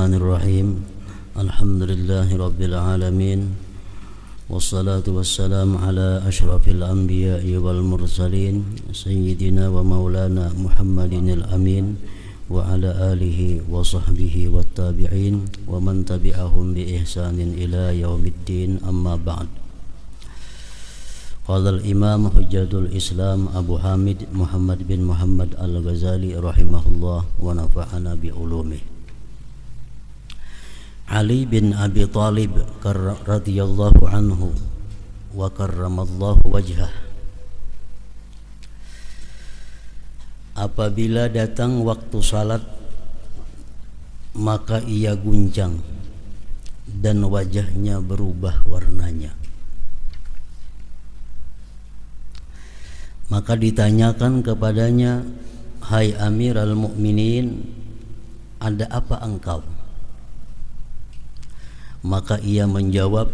Bismillahirrahmanirrahim. Alhamdulillahi Rabbil Alamin. Wassalatu wassalamu ala ashrafil anbiya'i wal mursalin Sayyidina wa maulana Muhammadinil amin wa ala alihi wa sahbihi wa tabi'in wa man tabi'ahum bi ihsanin ila yaumiddin, amma ba'd. Qala al-imam hujjatul islam Abu Hamid Muhammad bin Muhammad al-Ghazali rahimahullah wa nafa'ana bi ulumih. Ali bin Abi Thalib radhiyallahu anhu wa karramallahu wajhah, apabila datang waktu salat maka ia guncang dan wajahnya berubah warnanya. Maka ditanyakan kepadanya, "Hai Amirul Mukminin, ada apa engkau?" Maka ia menjawab,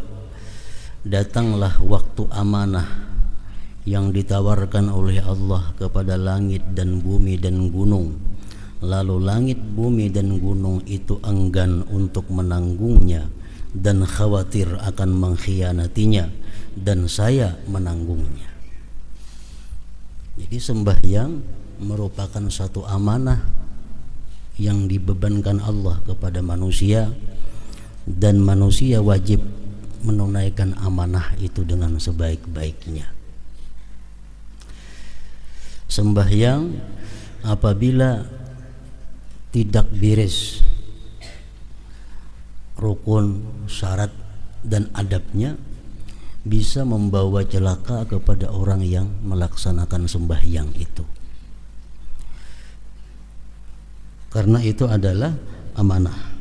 "Datanglah waktu amanah yang ditawarkan oleh Allah kepada langit dan bumi dan gunung. Lalu langit, bumi dan gunung itu enggan untuk menanggungnya dan khawatir akan mengkhianatinya, dan saya menanggungnya." Jadi sembahyang merupakan satu amanah yang dibebankan Allah kepada manusia, dan manusia wajib menunaikan amanah itu dengan sebaik-baiknya. Sembahyang apabila tidak beres rukun, syarat dan adabnya, bisa membawa celaka kepada orang yang melaksanakan sembahyang itu. Karena itu adalah amanah.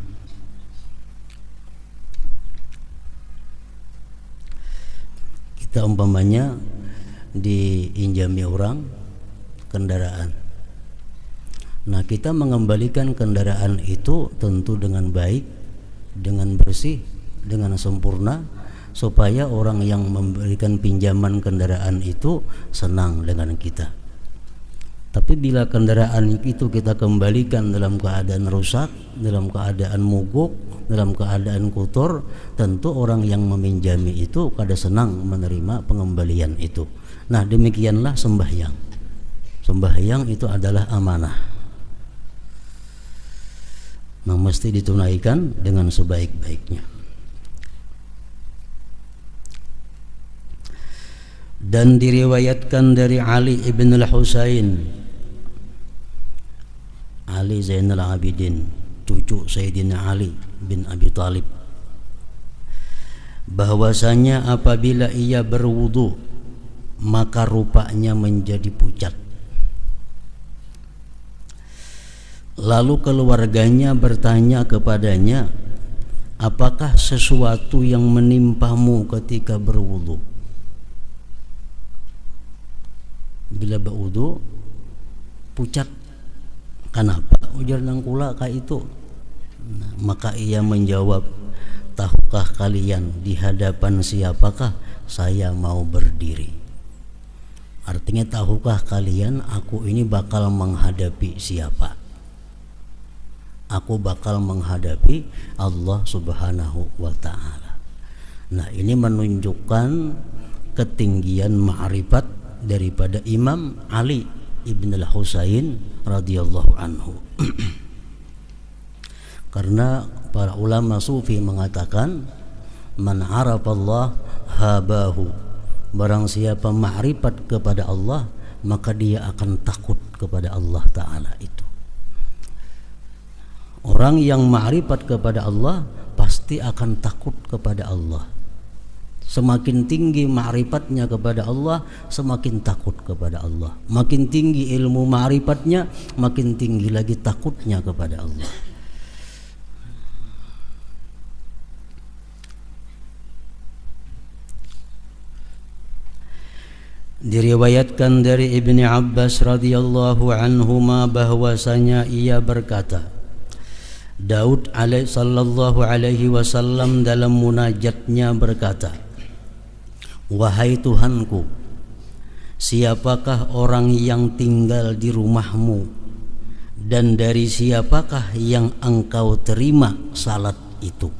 Kita umpamanya diinjami orang kendaraan. Nah, kita mengembalikan kendaraan itu tentu dengan baik, dengan bersih, dengan sempurna, supaya orang yang memberikan pinjaman kendaraan itu senang dengan kita. Tapi bila kendaraan itu kita kembalikan dalam keadaan rusak, dalam keadaan mogok, dalam keadaan kotor, tentu orang yang meminjami itu kada senang menerima pengembalian itu. Nah, demikianlah sembahyang. Sembahyang itu adalah amanah, nah, mesti ditunaikan dengan sebaik-baiknya. Dan diriwayatkan dari Ali ibn al-Husain, Ali Zainal Abidin, cucu Sayyidina Ali bin Abi Thalib, bahwasanya apabila ia berwudu maka rupanya menjadi pucat. Lalu keluarganya bertanya kepadanya, "Apakah sesuatu yang menimpamu ketika berwudu?" Bila berwudu pucat, kenapa? Ujar nangkula ka itu. Nah, maka ia menjawab, "Tahukah kalian di hadapan siapakah saya mau berdiri?" Artinya, tahukah kalian aku ini bakal menghadapi siapa? Aku bakal menghadapi Allah Subhanahu wa ta'ala. Nah, ini menunjukkan ketinggian ma'rifat daripada Imam Ali ibn al-Husain radhiyallahu anhu. Karena para ulama sufi mengatakan, "Man arafallah habahu." Barang siapa ma'rifat kepada Allah, maka dia akan takut kepada Allah Ta'ala itu. Orang yang ma'rifat kepada Allah pasti akan takut kepada Allah. Semakin tinggi ma'rifatnya kepada Allah, semakin takut kepada Allah. Makin tinggi ilmu ma'rifatnya, makin tinggi lagi takutnya kepada Allah. Diriwayatkan dari Ibni Abbas radhiyallahu anhuma bahwasanya ia berkata, Daud sallallahu alaihi wasallam dalam munajatnya berkata, "Wahai dan dari siapakah yang engkau terima salat itu?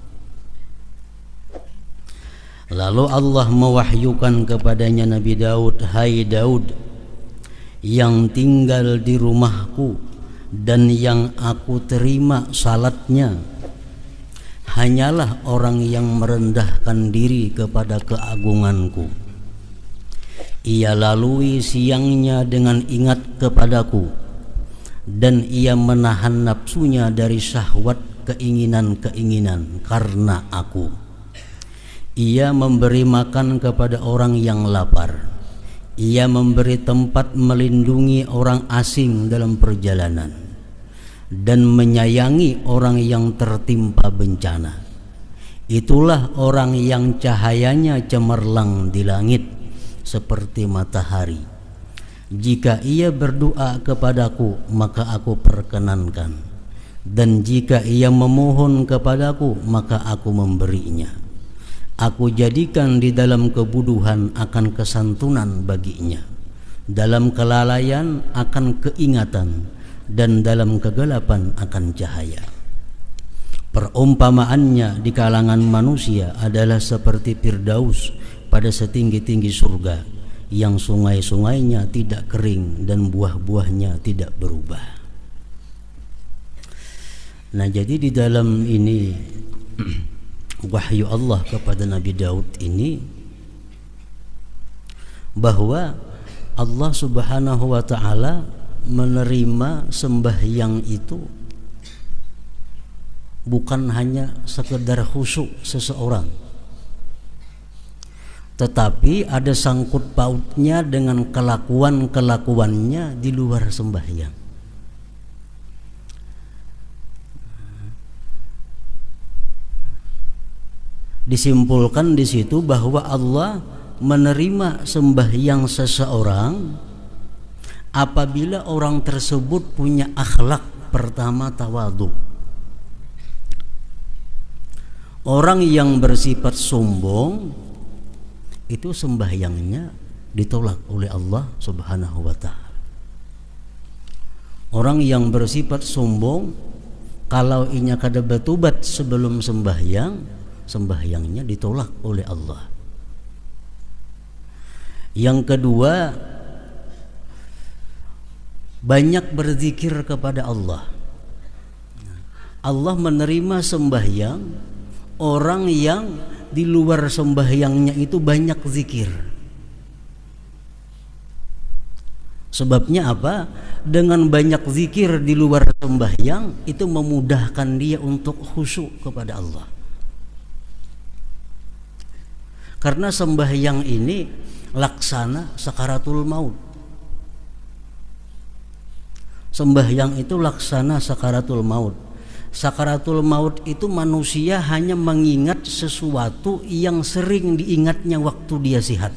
Lalu Allah mewahyukan kepadanya Nabi Daud, hai Daud, yang tinggal di rumahku dan yang aku terima salatnya hanyalah orang yang merendahkan diri kepada keagunganku. Ia lalui siangnya dengan ingat kepadaku, dan ia menahan nafsunya dari syahwat keinginan-keinginan karena aku. Ia memberi makan kepada orang yang lapar. Ia memberi tempat melindungi orang asing dalam perjalanan, dan menyayangi orang yang tertimpa bencana. Itulah orang yang cahayanya cemerlang di langit seperti matahari. Jika ia berdoa kepadaku, maka aku perkenankan, dan jika ia memohon kepadaku, maka aku memberinya. Aku jadikan di dalam kebuduhan akan kesantunan baginya, dalam kelalaian akan keingatan, dan dalam kegelapan akan cahaya. Perumpamaannya di kalangan manusia adalah seperti Firdaus pada setinggi-tinggi surga, yang sungai-sungainya tidak kering dan buah-buahnya tidak berubah. Nah, jadi di dalam ini wahyu Allah kepada Nabi Daud ini, bahwa Allah Subhanahu wa ta'ala menerima sembahyang itu bukan hanya sekedar khusyuk seseorang, tetapi ada sangkut pautnya dengan kelakuan-kelakuannya di luar sembahyang. Disimpulkan di situ bahwa Allah menerima sembahyang seseorang apabila orang tersebut punya akhlak. Pertama, tawadhu. Orang yang bersifat sombong itu sembahyangnya ditolak oleh Allah Subhanahu wa ta'ala. Orang yang bersifat sombong, kalau inya kada bertobat sebelum sembahyang, sembahyangnya ditolak oleh Allah. Yang kedua, banyak berzikir kepada Allah. Allah menerima sembahyang orang yang di luar sembahyangnya itu banyak zikir. Sebabnya apa? Dengan banyak zikir di luar sembahyang itu memudahkan dia untuk khusyuk kepada Allah. Karena sembahyang ini laksana sakaratul maut. Sembahyang itu laksana sakaratul maut. Sakaratul maut itu manusia hanya mengingat sesuatu yang sering diingatnya waktu dia sehat.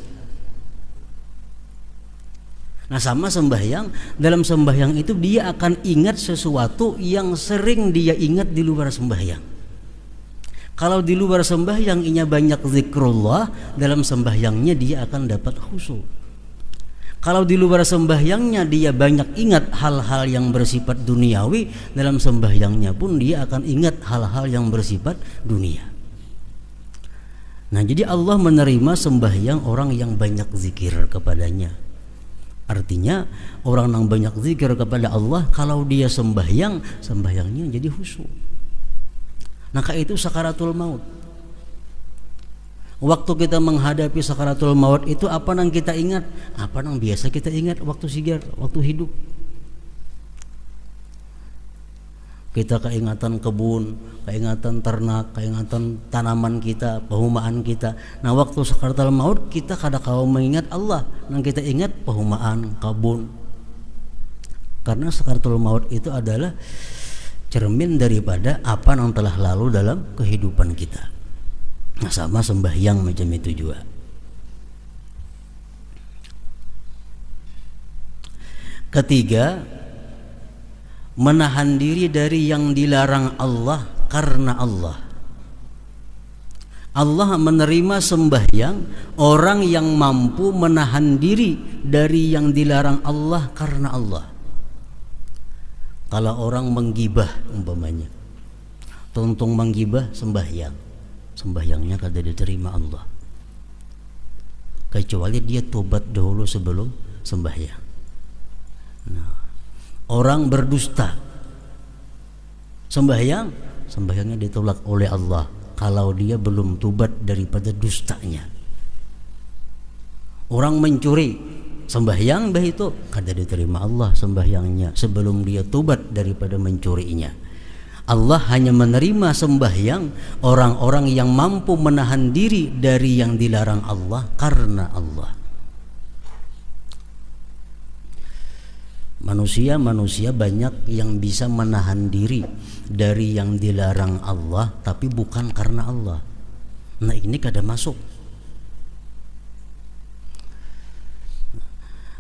Nah, sama sembahyang, dalam sembahyang itu dia akan ingat sesuatu yang sering dia ingat di luar sembahyang. Kalau di luar sembahyang inya banyak zikrullah, dalam sembahyangnya dia akan dapat khusyuk. Kalau di luar sembahyangnya dia banyak ingat hal-hal yang bersifat duniawi, dalam sembahyangnya pun dia akan ingat hal-hal yang bersifat dunia. Nah, jadi Allah menerima sembahyang orang yang banyak zikir kepadanya. Artinya orang yang banyak zikir kepada Allah, kalau dia sembahyang, sembahyangnya jadi khusyuk. Maka itu sakaratul maut. Waktu kita menghadapi sakaratul maut itu apa yang kita ingat? Apa yang biasa kita ingat waktu sigar, waktu hidup? Kita keingatan kebun, keingatan ternak, keingatan tanaman kita, pehumaan kita. Nah, waktu sakaratul maut kita kadang-kadang mengingat Allah, yang kita ingat pehumaan, kebun. Karena sakaratul maut itu adalah cermin daripada apa yang telah lalu dalam kehidupan kita. Nah, sama sembahyang macam itu juga. Ketiga, menahan diri dari yang dilarang Allah karena Allah. Allah menerima sembahyang orang yang mampu menahan diri dari yang dilarang Allah karena Allah. Kalau orang menggibah umpamanya, tuntung menggibah sembahyang, sembahyangnya kada diterima Allah, kecuali dia tobat dahulu sebelum sembahyang. Nah, orang berdusta sembahyang, sembahyangnya ditolak oleh Allah kalau dia belum tobat daripada dustanya. Orang mencuri sembahyang bah itu kada diterima Allah sembahyangnya sebelum dia tobat daripada mencurinya. Allah hanya menerima sembahyang orang-orang yang mampu menahan diri dari yang dilarang Allah karena Allah. Manusia banyak yang bisa menahan diri dari yang dilarang Allah tapi bukan karena Allah. Nah, ini kada masuk.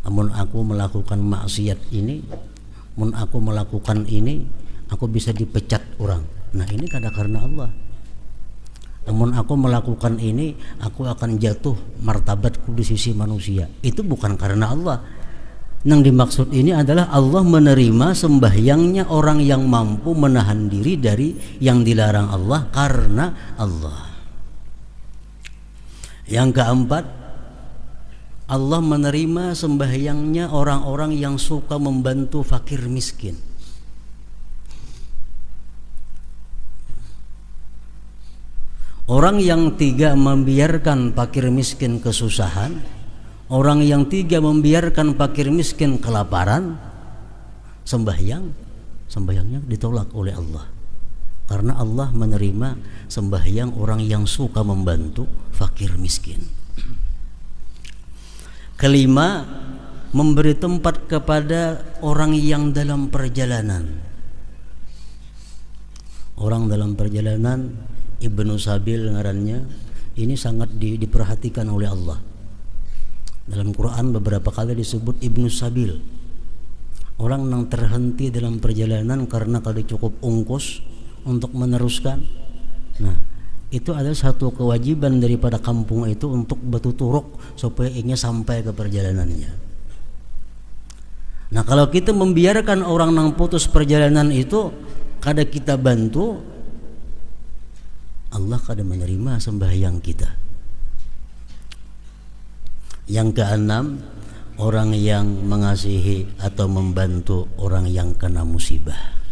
Amun aku melakukan maksiat ini, mun aku melakukan ini, aku bisa dipecat orang. Nah, ini kada karena Allah. Namun aku melakukan ini, aku akan jatuh martabatku di sisi manusia. Itu bukan karena Allah. Yang dimaksud ini adalah Allah menerima sembahyangnya orang yang mampu menahan diri dari yang dilarang Allah karena Allah. Yang keempat, Allah menerima sembahyangnya orang-orang yang suka membantu fakir miskin. Orang yang tiga membiarkan fakir miskin kesusahan, orang yang tiga membiarkan fakir miskin kelaparan, sembahyangnya ditolak oleh Allah. Karena Allah menerima sembahyang orang yang suka membantu fakir miskin. Kelima, memberi tempat kepada orang yang dalam perjalanan. Orang dalam perjalanan, Ibnu Sabil ngarannya, ini sangat diperhatikan oleh Allah. Dalam Quran beberapa kali disebut Ibnu Sabil. Orang yang terhenti dalam perjalanan karena kada cukup ongkos untuk meneruskan. Nah, itu adalah satu kewajiban daripada kampung itu untuk bertuturuk supaya ingin sampai ke perjalanannya. Nah, kalau kita membiarkan orang yang putus perjalanan itu kada kita bantu, Allah kada menerima sembahyang kita. Yang keenam, orang yang mengasihi atau membantu orang yang kena musibah.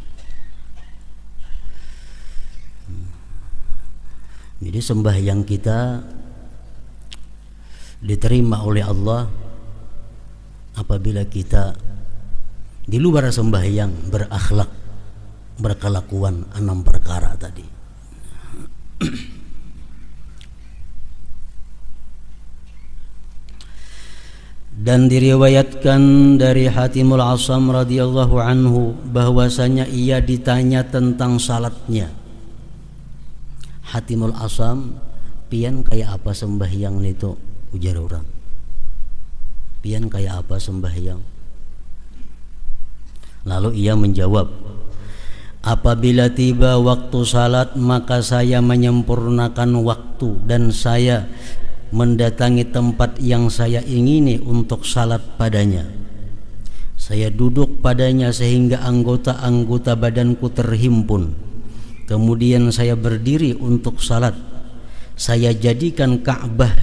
Jadi sembahyang kita diterima oleh Allah apabila kita di luar sembahyang berakhlak, berkelakuan 6 perkara tadi. Dan diriwayatkan dari Hatimul Asam radhiyallahu anhu bahwasanya ia ditanya tentang salatnya. Hatimul Asam, pian kayak apa sembahyang itu, ujar orang. Pian kayak apa sembahyang? Lalu ia menjawab, apabila tiba waktu salat maka saya menyempurnakan waktu dan saya mendatangi tempat yang saya ingini untuk salat padanya. Saya duduk padanya sehingga anggota-anggota badanku terhimpun. Kemudian saya berdiri untuk salat. Saya jadikan Ka'bah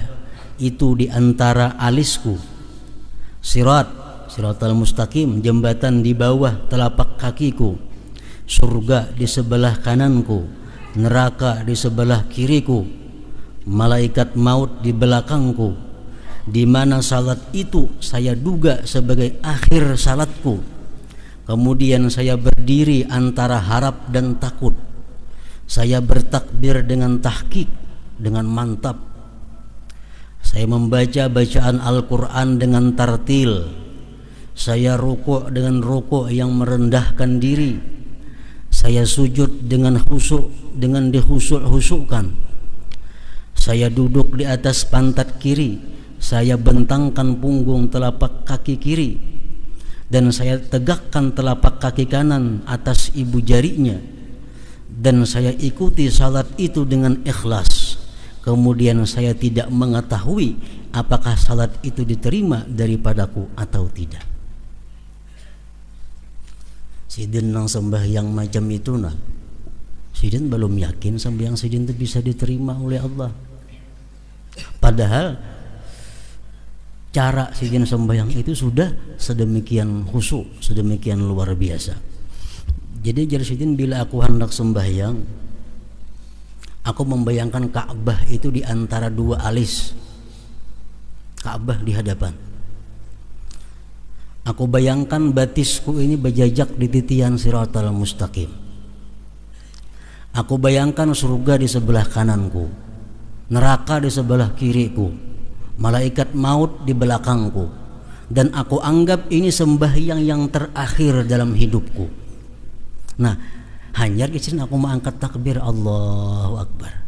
itu di antara alisku. Siratal mustaqim, jembatan di bawah telapak kakiku. Surga di sebelah kananku, neraka di sebelah kiriku. Malaikat maut di belakangku. Di mana salat itu saya duga sebagai akhir salatku. Kemudian saya berdiri antara harap dan takut. Saya bertakbir dengan tahqiq, dengan mantap. Saya membaca bacaan Al-Quran dengan tartil. Saya rukuk dengan rukuk yang merendahkan diri. Saya sujud dengan khusyuk, dengan dikhusyuk-khusyukkan. Saya duduk di atas pantat kiri. Saya bentangkan punggung telapak kaki kiri. Dan saya tegakkan telapak kaki kanan atas ibu jarinya. Dan saya ikuti salat itu dengan ikhlas. Kemudian saya tidak mengetahui apakah salat itu diterima daripadaku atau tidak. Sidin nang sembahyang macam itu nah, sidin belum yakin sembahyang sidin itu bisa diterima oleh Allah. Padahal cara sidin sembahyang itu sudah sedemikian khusyuk, sedemikian luar biasa. Jadi jar sidin, bila aku hendak sembahyang, aku membayangkan Ka'bah itu di antara dua alis. Ka'bah di hadapan. Aku bayangkan batisku ini berjajak di titian Siratal Mustaqim. Aku bayangkan surga di sebelah kananku, neraka di sebelah kiriku, malaikat maut di belakangku, dan aku anggap ini sembahyang yang terakhir dalam hidupku. Nah, hanya di sini aku mengangkat takbir Allahu Akbar.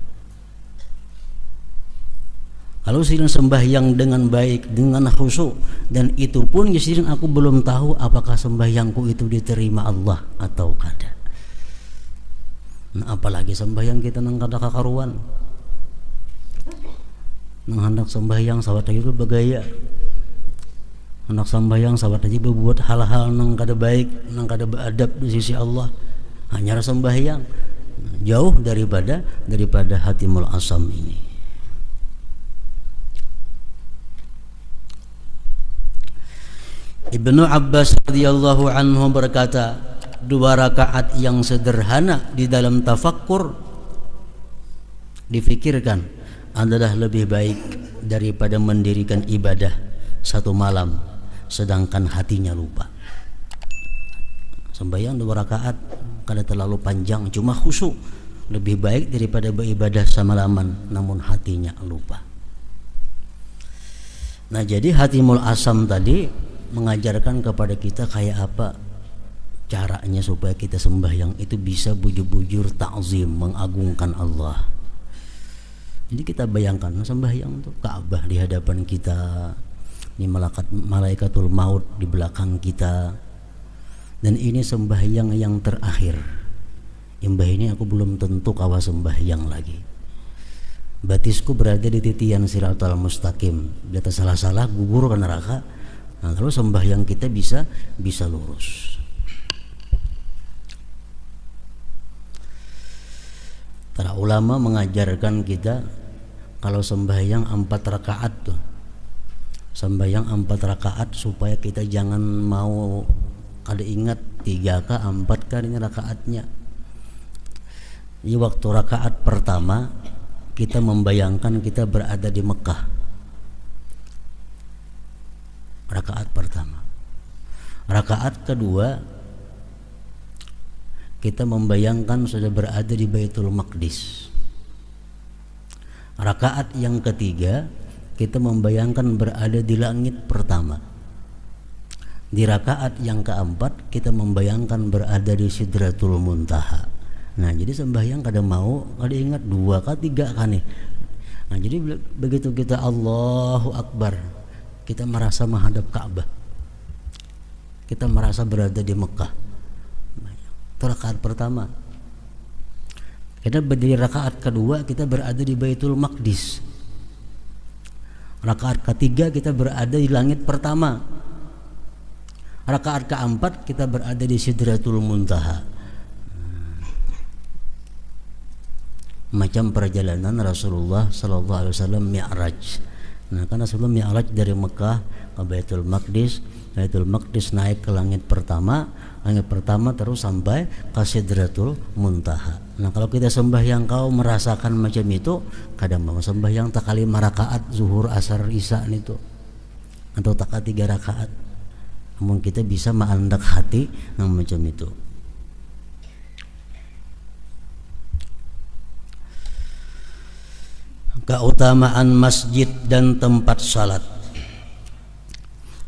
Kalau sidin sembahyang dengan baik, dengan khusyuk, dan itu pun sidin aku belum tahu apakah sembahyangku itu diterima Allah atau kada. Nah, apalagi sembahyang kita nang kada kakaruan, nang hendak sembahyang sahabat itu bergaya, hendak sembahyang sahabat aja berbuat hal-hal nang kada baik, nang kada beradab di sisi Allah. Hanya sembahyang jauh daripada hatimul asam ini. Ibnu Abbas radhiyallahu anhu berkata, 2 rakaat yang sederhana di dalam tafakkur difikirkan adalah lebih baik daripada mendirikan ibadah 1 malam sedangkan hatinya lupa. Sembahyang 2 rakaat kada terlalu panjang, cuma khusyuk, lebih baik daripada beribadah semalaman namun hatinya lupa. Nah, jadi hatimul asam tadi mengajarkan kepada kita kayak apa caranya supaya kita sembahyang itu bisa bujur-bujur ta'zim, mengagungkan Allah. Jadi kita bayangkan sembahyang itu Ka'bah di hadapan kita, ini malaikatul maut di belakang kita, dan ini sembahyang yang terakhir. Imbah ini aku belum tentu kawa sembahyang lagi. Batisku berada di titian Siratal Mustaqim, di atas salah-salah gugur ke neraka. Nah, kalau sembahyang kita bisa lurus. Para ulama mengajarkan kita kalau sembahyang 4 rakaat tuh, sembahyang 4 rakaat supaya kita jangan mau kada ingat 3 kah 4 kah ini rakaatnya. Di waktu rakaat pertama kita membayangkan kita berada di Mekah. Rakaat pertama. Rakaat kedua kita membayangkan sudah berada di Baitul Maqdis. Rakaat yang ketiga kita membayangkan berada di langit pertama. Di rakaat yang keempat kita membayangkan berada di Sidratul Muntaha. Nah, jadi sembahyang kada mau kada ingat 2 kah 3 kah nih. Nah, jadi begitu kita Allahu Akbar, kita merasa menghadap Ka'bah, kita merasa berada di Mekah. Itu rakaat pertama. Kita berdiri rakaat kedua kita berada di Baitul Maqdis. Rakaat ketiga kita berada di langit pertama. Rakaat keempat kita berada di Sidratul Muntaha. Macam perjalanan Rasulullah sallallahu alaihi wasallam Mi'raj. Nah, karena sebelum Mi'raj dari Mekah ke Baitul Maqdis, Baitul Maqdis naik ke langit pertama terus sampai ke Sidratul Muntaha. Nah, kalau kita sembahyang kau merasakan macam itu, kadang mau sembahyang tak kali 5 rakaat zuhur, asar, isya itu, atau tak 3 rakaat. Namun kita bisa mengandak hati yang macam itu. Keutamaan masjid dan tempat salat.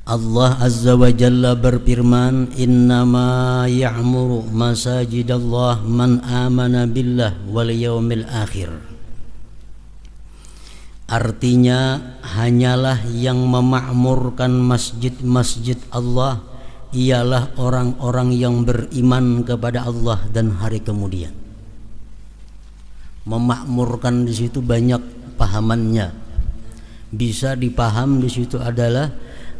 Allah Azza wa Jalla berfirman, innama ya'muru masajidallah man amana billah wal yawmil akhir. Artinya, hanyalah yang memakmurkan masjid-masjid Allah ialah orang-orang yang beriman kepada Allah dan hari kemudian. Memakmurkan di situ banyak pahamannya. Bisa dipaham di situ adalah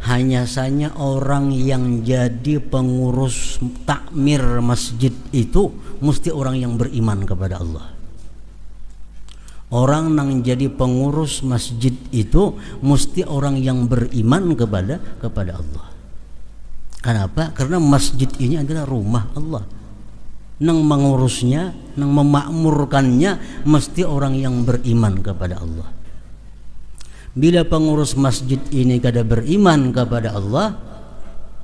hanya saja orang yang jadi pengurus takmir masjid itu mesti orang yang beriman kepada Allah. Orang yang jadi pengurus masjid itu mesti orang yang beriman kepada Allah. Kenapa? Karena masjid ini adalah rumah Allah. Nang mengurusnya, nang memakmurkannya mesti orang yang beriman kepada Allah. Bila pengurus masjid ini kada beriman kepada Allah,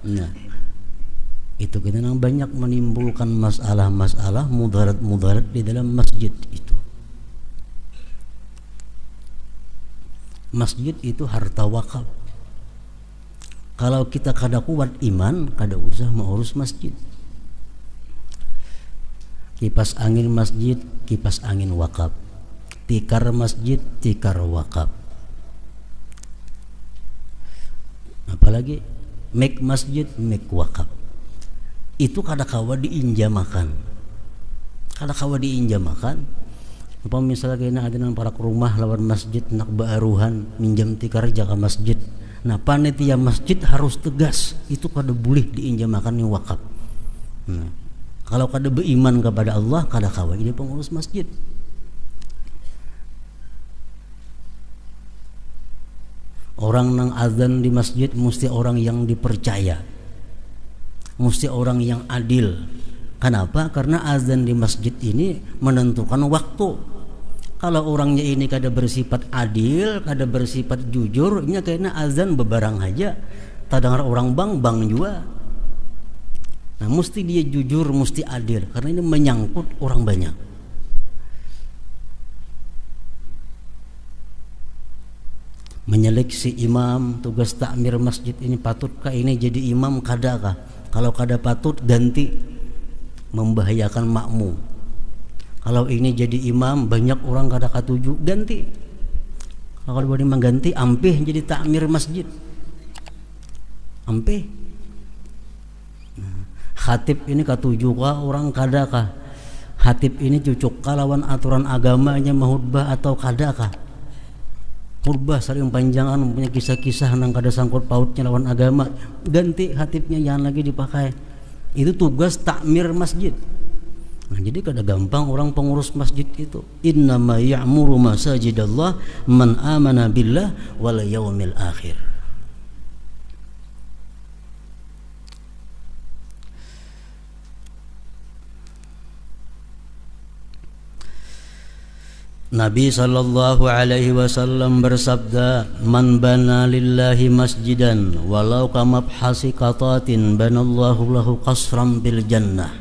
nah itu kita banyak menimbulkan masalah-masalah mudarat-mudarat di dalam masjid itu. Masjid itu harta wakaf. Kalau kita kada kuat iman, kada usah mengurus masjid. Kipas angin masjid, kipas angin wakaf. Tikar masjid, tikar wakaf. Apalagi make masjid, make wakaf. Itu kada kawa diinjamakan. Kada kawa diinjamakan. Apa misalnya kena ada nang para rumah lawan masjid nak baaruhan minjam tikar jaga masjid. Nah panitia masjid harus tegas, itu kada boleh diinjamakan ni wakaf. Nah, kalau kada beriman kepada Allah kada kawa ini pengurus masjid. Orang nang azan di masjid mesti orang yang dipercaya, mesti orang yang adil. Kenapa? Karena azan di masjid ini menentukan waktu. Kalau orangnya ini kada bersifat adil, kada bersifat jujur, ini kayaknya azan bebarang aja. Tak dengar orang bang juga. Nah, mesti dia jujur, mesti adil, karena ini menyangkut orang banyak. Menyeleksi imam, tugas takmir masjid ini patutkah ini jadi imam kadakah? Kalau kada patut ganti. Membahayakan makmum. Kalau ini jadi imam banyak orang kada katuju ganti. Kalau boleh mengganti ampih jadi takmir masjid. Ampih. Khatib ini katuju kah orang kada kah? Khatib ini cucuk kah lawan aturan agamanya mahutbah atau kada kah? Khutbah saling panjangan punya kisah-kisah nang kada sangkut pautnya lawan agama. Ganti khatibnya jangan lagi dipakai. Itu tugas takmir masjid. Nah, jadi kada gampang orang pengurus masjid itu. Innama ya'muru masajidallah man amana billah wal yaumil akhir. Nabi sallallahu alaihi wasallam bersabda, "Man bana lillahi masjidan walau kamabhasi qatatin banallahu lahu qasran bil jannah."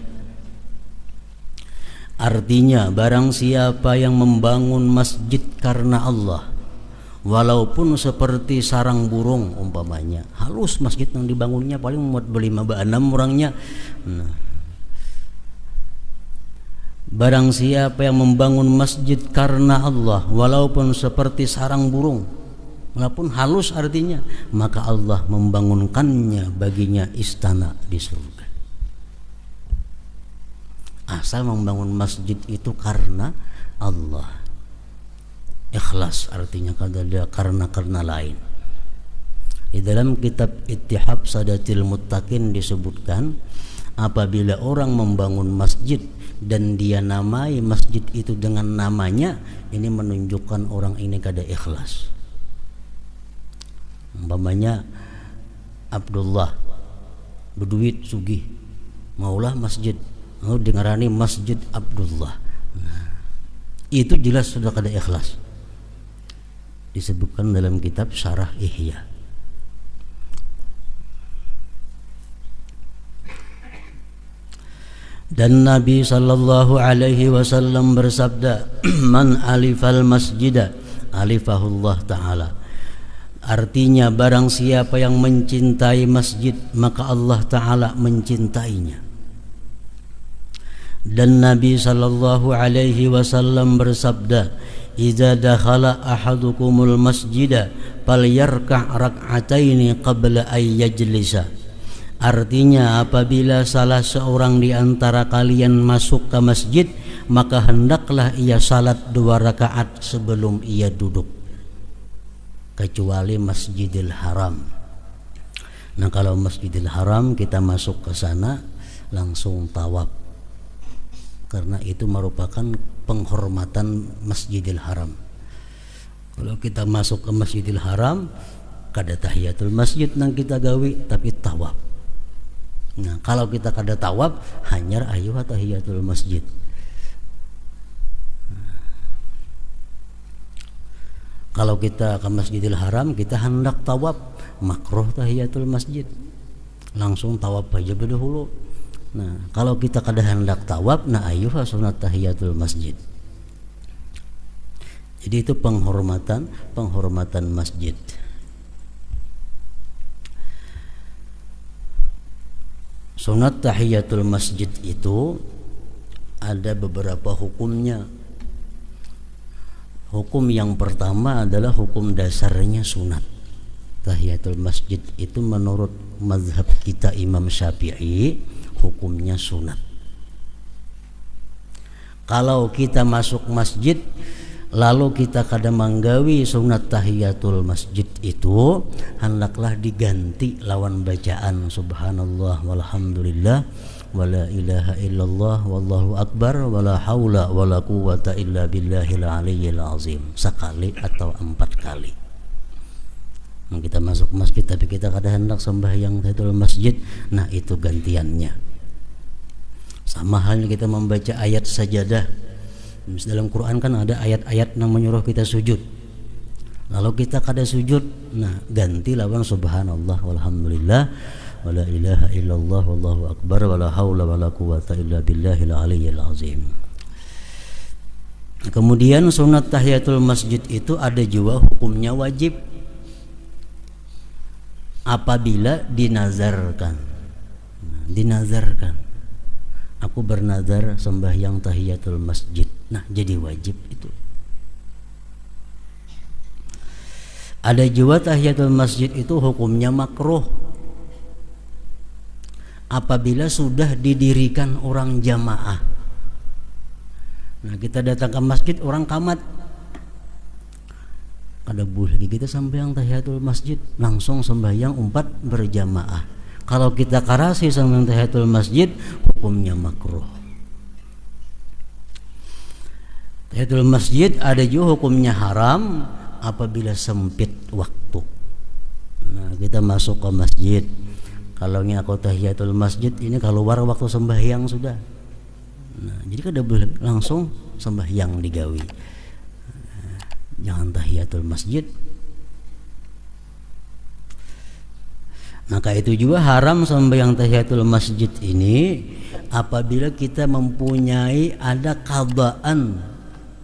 Artinya, barang siapa yang membangun masjid karena Allah, walaupun seperti sarang burung umpamanya, halus masjid yang dibangunnya paling muat 5-6 orangnya. Nah, barang siapa yang membangun masjid karena Allah walaupun seperti sarang burung, walaupun halus artinya, maka Allah membangunkannya baginya istana di surga. Asal membangun masjid itu karena Allah, ikhlas artinya, karena lain. Di dalam kitab Ittihab Sadatil Muttaqin disebutkan, apabila orang membangun masjid dan dia namai masjid itu dengan namanya, ini menunjukkan orang ini kada ikhlas. Umpamanya Abdullah berduit sugih, maulah masjid, mau dengarani Masjid Abdullah. Nah, itu jelas sudah kada ikhlas. Disebutkan dalam kitab Syarah Ihya. Dan Nabi sallallahu alaihi wasallam bersabda, "Man alifal masjida alifahullah ta'ala." Artinya, barang siapa yang mencintai masjid, maka Allah Ta'ala mencintainya. Dan Nabi sallallahu alaihi wasallam bersabda, "Idza dakhala ahadukumul masjida falyarka' rak'ataini qabla ay yajlisa." Artinya, apabila salah seorang di antara kalian masuk ke masjid, maka hendaklah ia salat 2 rakaat sebelum ia duduk, kecuali Masjidil Haram. Nah kalau Masjidil Haram kita masuk ke sana langsung tawaf, karena itu merupakan penghormatan Masjidil Haram. Kalau kita masuk ke Masjidil Haram kada tahiyatul masjid nang kita gawi, tapi tawaf. Nah kalau kita kada tawaf hanyar ayuh tahiyatul masjid. Kalau kita ke Masjidil Haram kita hendak tawaf, makruh tahiyatul masjid, langsung tawaf aja berdahulu. Nah kalau kita kada hendak tawaf, nah ayuh sunat tahiyatul masjid. Jadi itu penghormatan masjid. Sunat tahiyatul masjid itu ada beberapa hukumnya. Hukum yang pertama adalah hukum dasarnya sunat. Tahiyatul masjid itu menurut mazhab kita Imam Syafi'i hukumnya sunat. Kalau kita masuk masjid lalu kita kada manggawi sunat tahiyatul masjid itu, hendaklah diganti lawan bacaan subhanallah walhamdulillah wala ilaha illallah wallahu akbar wala haula wala quwata illa billahil aliyyil azim, sekali atau 4 kali. Nah, kita masuk masjid tapi kita kada hendak sembahyang tahiyatul masjid, nah itu gantiannya. Sama halnya kita membaca ayat sajadah. Dalam Quran kan ada ayat-ayat yang menyuruh kita sujud, lalu kita kada sujud, nah ganti lawan subhanallah walhamdulillah wala ilaha illallah wallahu akbar wala haula wala quwata illa billahil aliyyil azim. Kemudian sunat tahiyatul masjid itu ada juga hukumnya wajib apabila dinazarkan. Dinazarkan, aku bernazar sembahyang tahiyatul masjid, nah jadi wajib itu. Ada juga tahiyatul masjid itu hukumnya makruh apabila sudah didirikan orang jamaah. Nah kita datang ke masjid orang kamat, kada boleh kita sembahyang tahiyatul masjid, langsung sembahyang 4 berjamaah. Kalau kita karasi sembahyang tahiyatul masjid hukumnya makruh. Tahiyatul masjid ada juga hukumnya haram apabila sempit waktu. Nah kita masuk ke masjid, kalau aku tahiyatul masjid ini keluar waktu sembahyang sudah. Nah, jadi kada boleh langsung sembahyang digawi. Jangan tahiyatul masjid. Maka itu juga haram sembahyang tahiyatul masjid ini apabila kita mempunyai ada qadaan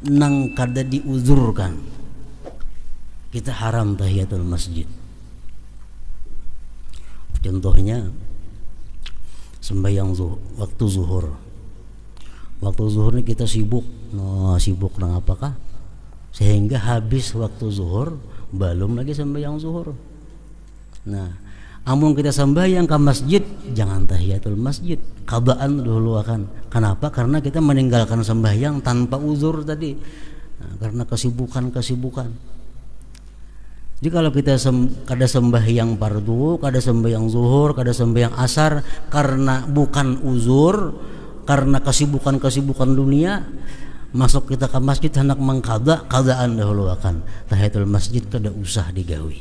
nang kada diuzurkan. Kita haram tahiyatul masjid. Contohnya sembahyang waktu zuhur. Waktu zuhur ini kita sibuk, sibuk nang apakah? Sehingga habis waktu zuhur belum lagi sembahyang zuhur. Nah, amun kita sembahyang ke masjid jangan tahiyatul masjid, qadaan dulu akan. Kenapa? Karena kita meninggalkan sembahyang tanpa uzur tadi. Nah, karena kesibukan. Jadi kalau kita kada sembahyang fardu, kada sembahyang zuhur, kada sembahyang asar karena bukan uzur, karena kesibukan dunia, masuk kita ke masjid hendak mengqada, qadaan dahulu akan. Tahiyatul masjid kada usah digawi.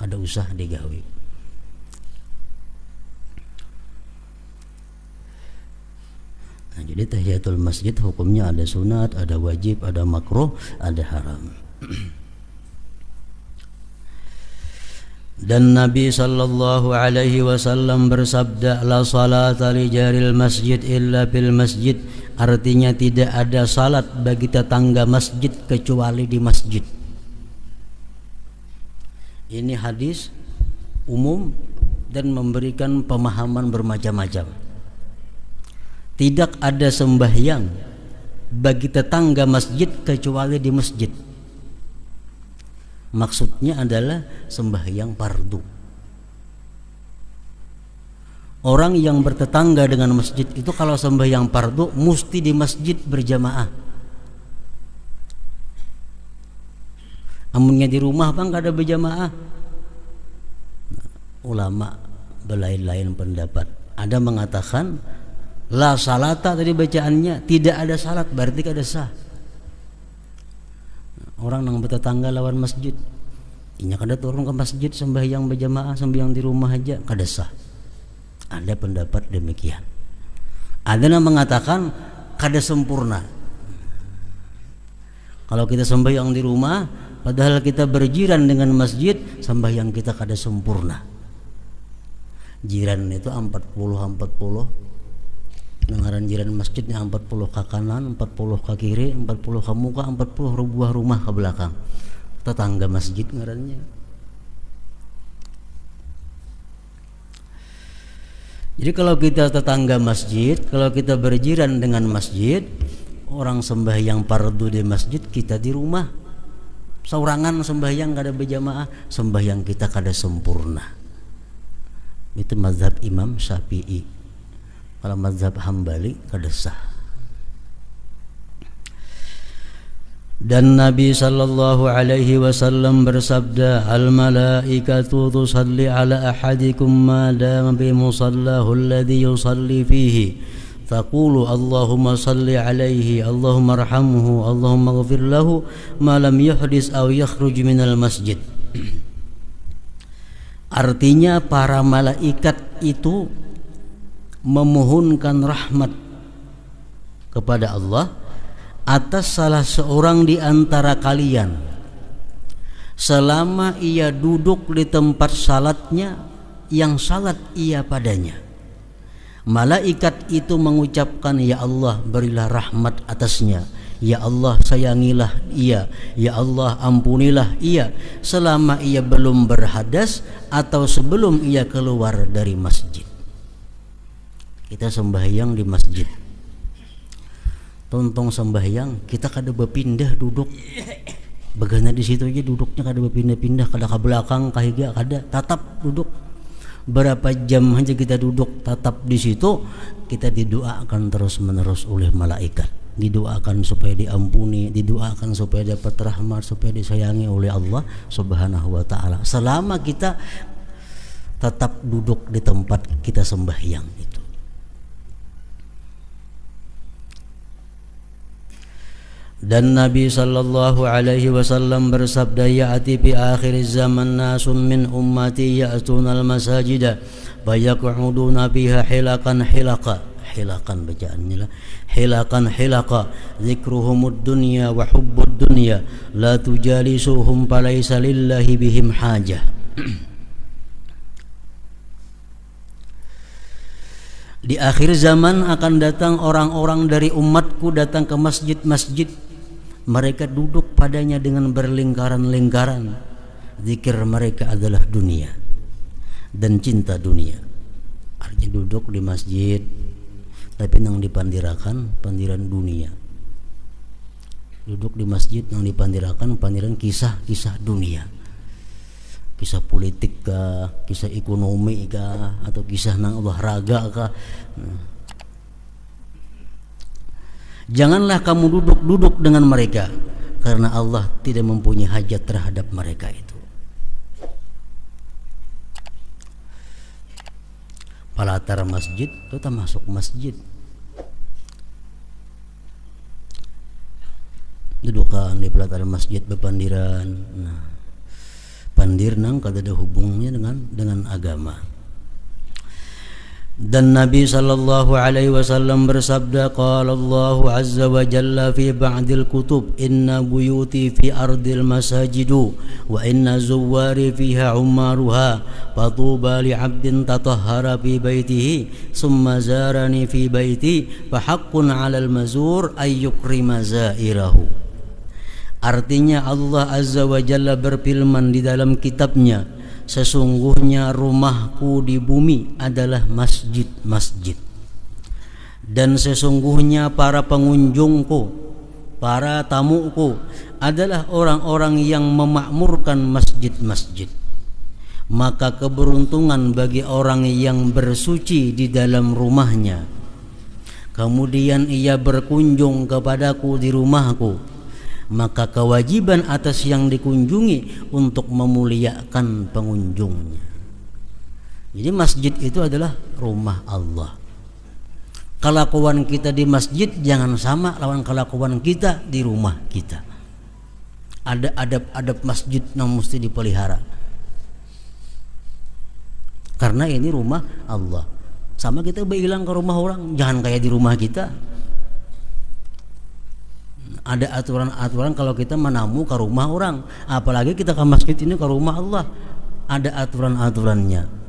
Kada usah digawi. Nah, jadi tahiyatul masjid hukumnya ada sunat, ada wajib, ada makruh, ada haram. Dan Nabi sallallahu alaihi wasallam bersabda, la salata li jaril masjid illa bil masjid, artinya tidak ada salat bagi tetangga masjid kecuali di masjid. Ini hadis umum dan memberikan pemahaman bermacam-macam. Tidak ada sembahyang bagi tetangga masjid kecuali di masjid. Maksudnya adalah sembahyang fardu. Orang yang bertetangga dengan masjid itu kalau sembahyang fardu mesti di masjid berjamaah. Amunnya di rumah bang kada berjamaah. ulama berlain-lain pendapat. Ada mengatakan la salata, tadi bacaannya tidak ada salat, berarti kada sah. Orang nang bertetangga lawan masjid, inya kada turun ke masjid sembahyang berjamaah, sembahyang di rumah aja kada sah. Ada pendapat demikian. Ada yang mengatakan kada sempurna. Kalau kita sembahyang di rumah padahal kita berjiran dengan masjid, sembahyang kita kada sempurna. Jiran itu 40 nangaran jiran masjidnya 40 ke kanan, 40 ke kiri, 40 ke muka, 40 buah rumah ke belakang. Tetangga masjid ngarannya. Jadi kalau kita tetangga masjid, kalau kita berjiran dengan masjid, orang sembahyang fardu di masjid, kita di rumah saurangan sembahyang kada berjamaah, sembahyang kita kada sempurna. Itu mazhab Imam Syafi'i. Kalau mazhab Hambali kada sah. Dan Nabi sallallahu alaihi wasallam bersabda, al malaikatu tusalli ala ahadikum ma dama bi musallahu alladhi yusalli fihi, taqulu Allahumma salli alaihi, Allahumma arhamhu, Allahumma ighfir lahu ma lam yuhdis aw yakhruj minal masjid. Artinya para malaikat itu memohonkan rahmat kepada Allah atas salah seorang di antara kalian selama ia duduk di tempat salatnya yang salat ia padanya. Malaikat itu mengucapkan, ya Allah berilah rahmat atasnya, ya Allah sayangilah ia, ya Allah ampunilah ia selama ia belum berhadas atau sebelum ia keluar dari masjid. Kita sembahyang di masjid, tontong sembahyang kita kada berpindah duduk, begana di situ aja duduknya kada berpindah-pindah, kada ke belakang kahiga kada, tatap duduk. Berapa jam aja kita duduk tatap di situ, kita didoakan terus-menerus oleh malaikat. Didoakan supaya diampuni, didoakan supaya dapat rahmat, supaya disayangi oleh Allah Subhanahu wa taala selama kita tetap duduk di tempat kita sembahyang itu. Dan Nabi sallallahu alaihi wasallam bersabda, ya'ti fi akhir zaman nasun min ummati ya'tunal masajida fayaq'uduna fiha hilakan bacaannya lah, hilaqa zikruhumud dunya wa hubbud dunya la tujalisuhum falaysa lillahi bihim hajah. Di akhir zaman akan datang orang-orang dari umatku datang ke masjid-masjid, mereka duduk padanya dengan berlingkaran-lingkaran. Zikir mereka adalah dunia dan cinta dunia. Artinya duduk di masjid tapi nang dipandirakan pandiran dunia. Duduk di masjid nang dipandirakan pandiran kisah-kisah dunia. Kisah politik kah, kisah ekonomi kah, atau kisah nang olahraga kah. Janganlah kamu duduk dengan mereka, karena Allah tidak mempunyai hajat terhadap mereka itu. Palatar masjid itu termasuk masjid. Dudukan di palatar masjid berpandiran. Nah, pandir nang kada ada hubungnya dengan agama. Dan Nabi sallallahu alaihi wasallam bersabda, qala Allah azza wa jalla fi ba'dil kutub, inna buyuti fi ardil masajidu wa inna zuwari fiha umaruha fatuba li 'abdin tatahhara fi baitihi summa zarani fi baiti fa haqqun 'alal mazur ay yukrima zairahu. Artinya Allah azza wa jalla berfirman di dalam kitabnya, sesungguhnya rumahku di bumi adalah masjid-masjid, dan sesungguhnya para pengunjungku, para tamuku adalah orang-orang yang memakmurkan masjid-masjid. Maka keberuntungan bagi orang yang bersuci di dalam rumahnya, kemudian ia berkunjung kepadaku di rumahku, maka kewajiban atas yang dikunjungi untuk memuliakan pengunjungnya. Jadi masjid itu adalah rumah Allah. Kelakuan kita di masjid jangan sama lawan kelakuan kita di rumah kita. Ada adab-adab masjid yang mesti dipelihara. Karena ini rumah Allah. Sama kita bilang ke rumah orang, jangan kayak di rumah kita. Ada aturan-aturan kalau kita menamu ke rumah orang, apalagi kita ke masjid ini ke rumah Allah. Ada aturan-aturannya.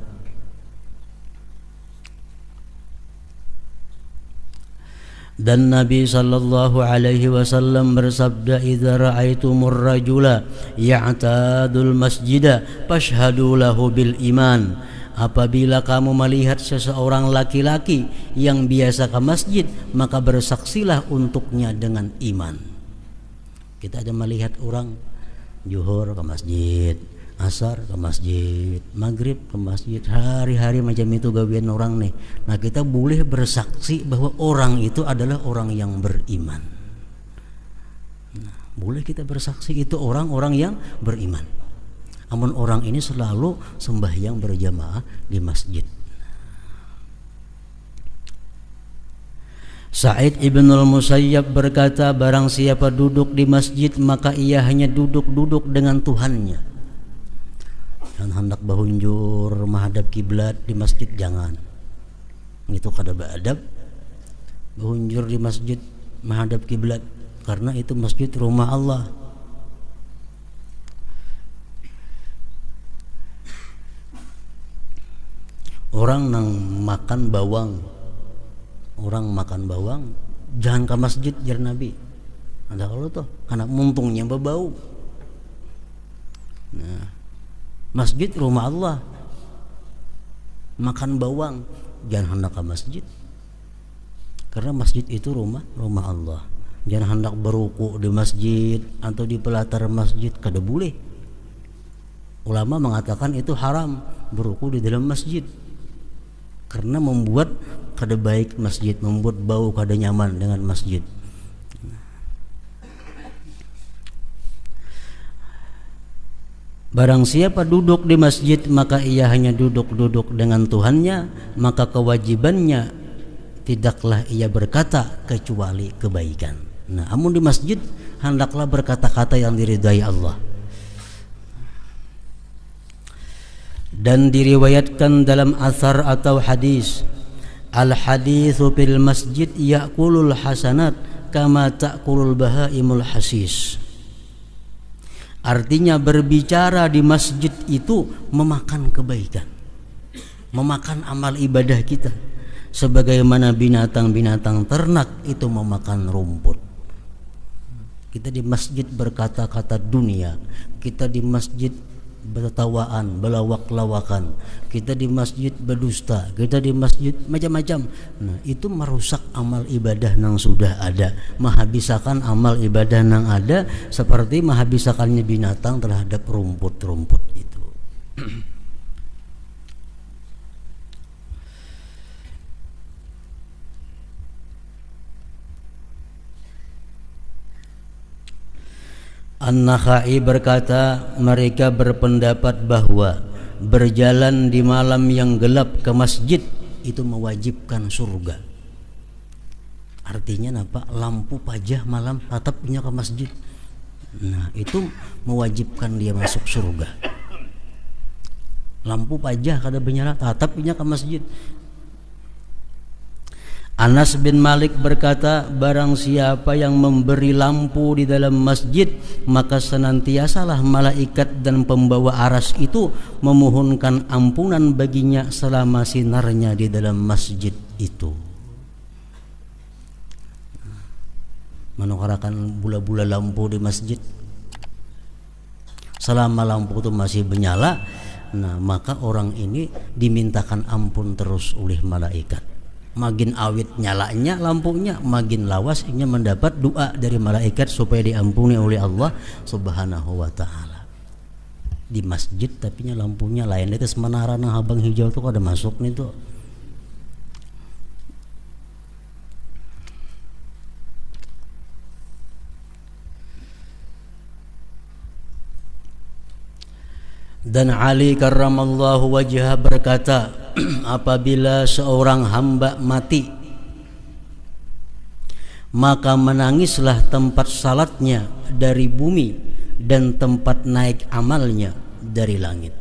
Dan Nabi sallallahu alaihi wasallam bersabda, "Idza ra'aitumur rajula ya'tadul masjida fashhadu lahu bil iman." Apabila kamu melihat seseorang laki-laki yang biasa ke masjid, maka bersaksilah untuknya dengan iman. Kita ada melihat orang zuhur ke masjid, asar ke masjid, maghrib ke masjid, hari-hari macam itu gawian orang nih. Nah, kita boleh bersaksi bahwa orang itu adalah orang yang beriman. Nah, boleh kita bersaksi itu orang-orang yang beriman. Namun orang ini selalu sembahyang berjamaah di masjid. Sa'id ibn al-Musayyab berkata, barang siapa duduk di masjid maka ia hanya duduk-duduk dengan Tuhannya. Dan hendak bahunjur menghadap kiblat di masjid jangan. Itu kada beadab. Bahunjur di masjid menghadap kiblat karena itu masjid rumah Allah. Orang nang makan bawang, orang makan bawang jangan ke masjid jar Nabi. Ada kalau tuh karena muntungnya berbau. Nah, masjid rumah Allah. Makan bawang jangan hendak ke masjid. Karena masjid itu rumah Allah. Jangan hendak beruku di masjid atau di pelatar masjid, kada boleh. Ulama mengatakan itu haram beruku di dalam masjid. Karena membuat kada baik masjid, membuat bau kada nyaman dengan masjid. Barang siapa duduk di masjid maka ia hanya duduk-duduk dengan Tuhannya, maka kewajibannya tidaklah ia berkata kecuali kebaikan. Nah, namun di masjid hendaklah berkata-kata yang diridai Allah. Dan diriwayatkan dalam athar atau hadis, al-haditsu fil masjid ya'kulul hasanat kama ta'kulul bahaimul hasis. Artinya berbicara di masjid itu memakan kebaikan, memakan amal ibadah kita, sebagaimana binatang-binatang ternak itu memakan rumput. Kita di masjid berkata-kata dunia, kita di masjid bertawaan, belawak-lawakan, kita di masjid berdusta, kita di masjid macam-macam. Nah, itu merusak amal ibadah yang sudah ada, menghabiskan amal ibadah yang ada seperti menghabiskannya binatang terhadap rumput-rumput itu. An-Nakhai berkata, mereka berpendapat bahwa berjalan di malam yang gelap ke masjid itu mewajibkan surga. Artinya apa? Lampu pajah malam tatapnya ke masjid. Nah, itu mewajibkan dia masuk surga. Lampu pajah kada benyala tatapnya ke masjid. Anas bin Malik berkata, barang siapa yang memberi lampu di dalam masjid, maka senantiasalah malaikat dan pembawa aras itu memohonkan ampunan baginya selama sinarnya di dalam masjid itu. Menukarakan bula-bula lampu di masjid, selama lampu itu masih menyala, nah maka orang ini dimintakan ampun terus oleh malaikat. Makin awit nyalanya lampunya, makin lawas ia mendapat doa dari malaikat supaya diampuni oleh Allah Subhanahu wa taala. Di masjid tapi lampunya lain, itu menara nang abang hijau tuh ada masuk nih tuh. Dan Ali karramallahu wajhah berkata, apabila seorang hamba mati, maka menangislah tempat salatnya dari bumi dan tempat naik amalnya dari langit.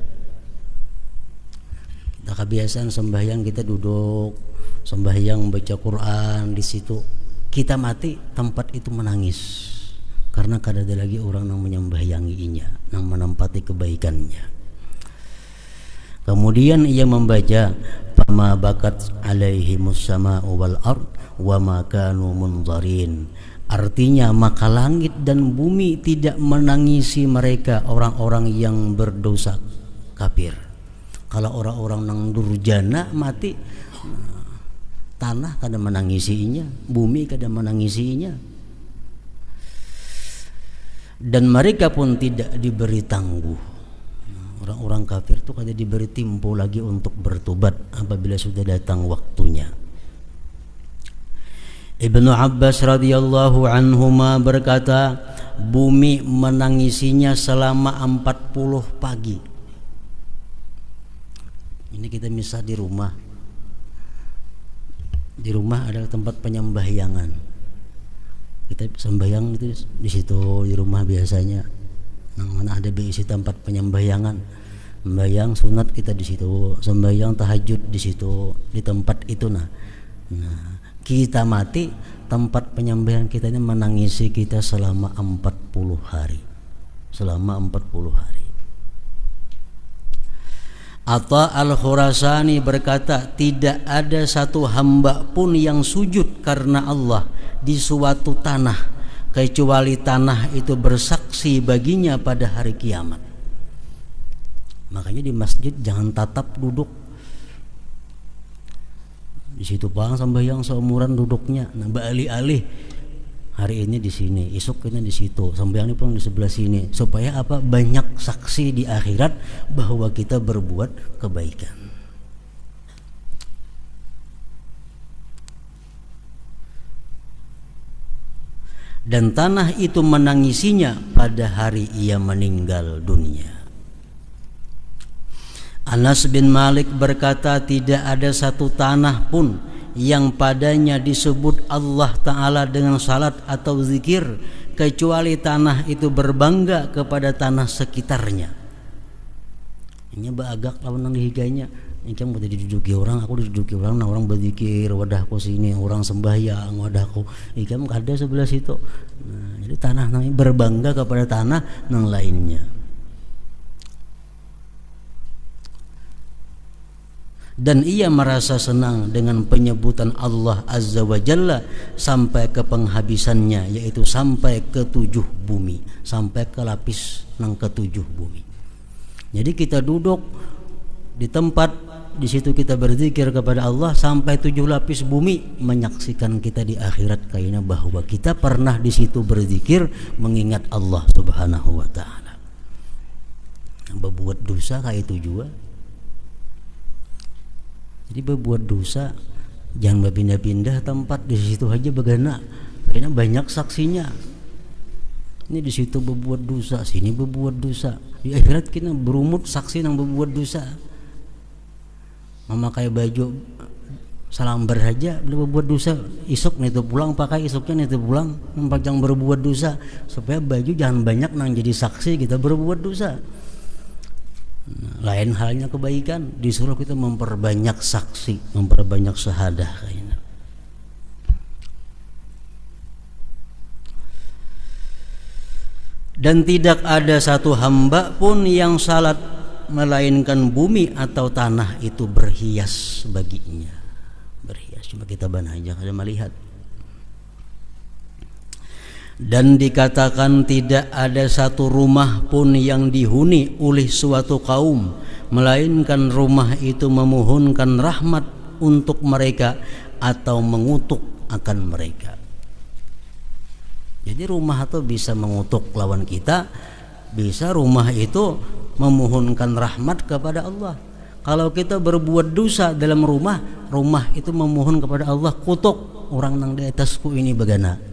Kita kebiasaan sembahyang, kita duduk sembahyang baca Quran, di situ kita mati, tempat itu menangis karena kada ada lagi orang yang menyembahyanginya, yang menempati kebaikannya. Kemudian ia membaca, fama bakat alaihimus sama'u wal ard wa ma kanu munzarin. Artinya, maka langit dan bumi tidak menangisi mereka, orang-orang yang berdosa kafir. Kalau orang-orang yang durjana mati, tanah kada menangisinya, bumi kada menangisinya, dan mereka pun tidak diberi tangguh. Orang-orang kafir itu kada diberi tempo lagi untuk bertobat apabila sudah datang waktunya. Ibnu Abbas radhiyallahu anhuma berkata, bumi menangisinya selama 40 pagi. Ini kita misal di rumah. Di rumah ada tempat penyembahyangan. Kita sembahyang itu di situ di rumah biasanya. Mana ada berisi tempat penyembahyangan, sembahyang sunat kita di situ, sembahyang tahajud di situ, di tempat itu. Nah, kita mati, tempat penyembahyangan kita ini menangisi kita selama 40 hari. Selama 40 hari. Atha al-Khurasani berkata, tidak ada satu hamba pun yang sujud karena Allah di suatu tanah kecuali tanah itu bersaksi baginya pada hari kiamat. Makanya di masjid jangan tatap duduk. Di situ pang sembahyang seumuran duduknya. Nah, beralih-alih. Hari ini di sini, esok ini di situ, sembahyang ini pun di sebelah sini. Supaya apa? Banyak saksi di akhirat bahwa kita berbuat kebaikan. Dan tanah itu menangisinya pada hari ia meninggal dunia. Anas bin Malik berkata, tidak ada satu tanah pun yang padanya disebut Allah Ta'ala dengan salat atau zikir kecuali tanah itu berbangga kepada tanah sekitarnya. Ini agak lawan nang dihigainya. Ini kan udah diduduki orang, aku diduduki orang, nah orang berzikir, wadahku sini, orang sembahyang, wadahku ikan ada sebelah situ. Nah, jadi tanah namanya berbangga kepada tanah yang lainnya. Dan ia merasa senang dengan penyebutan Allah Azza wa Jalla sampai ke penghabisannya, yaitu sampai ke 7 bumi, sampai ke lapis yang ke-7 bumi. Jadi kita duduk di tempat, di situ kita berzikir kepada Allah sampai 7 lapis bumi menyaksikan kita di akhirat kayaknya bahwa kita pernah di situ berzikir mengingat Allah Subhanahu wa taala. Berbuat dosa kayak itu juga. Jadi berbuat dosa jangan berpindah-pindah tempat, di situ aja begana. Kayaknya banyak saksinya. Ini di situ berbuat dosa, sini berbuat dosa. Di akhirat kita berumut saksi yang berbuat dosa. Memakai baju salambar saja boleh berbuat dosa, isuk nih tuh pulang pakai, isuknya nih tuh pulang jangan berbuat dosa, supaya baju jangan banyak nang jadi saksi kita berbuat dosa. Nah, lain halnya kebaikan, disuruh kita memperbanyak saksi, memperbanyak syahadah kayaknya. Dan tidak ada satu hamba pun yang salat melainkan bumi atau tanah itu berhias baginya. Berhias, cuma kita banah aja kada melihat. Dan dikatakan tidak ada satu rumah pun yang dihuni oleh suatu kaum melainkan rumah itu memohonkan rahmat untuk mereka atau mengutuk akan mereka. Jadi rumah itu bisa mengutuk lawan kita, bisa rumah itu memohonkan rahmat kepada Allah. Kalau kita berbuat dosa dalam rumah, rumah itu memohon kepada Allah, kutuk orang nang di atasku ini bagana.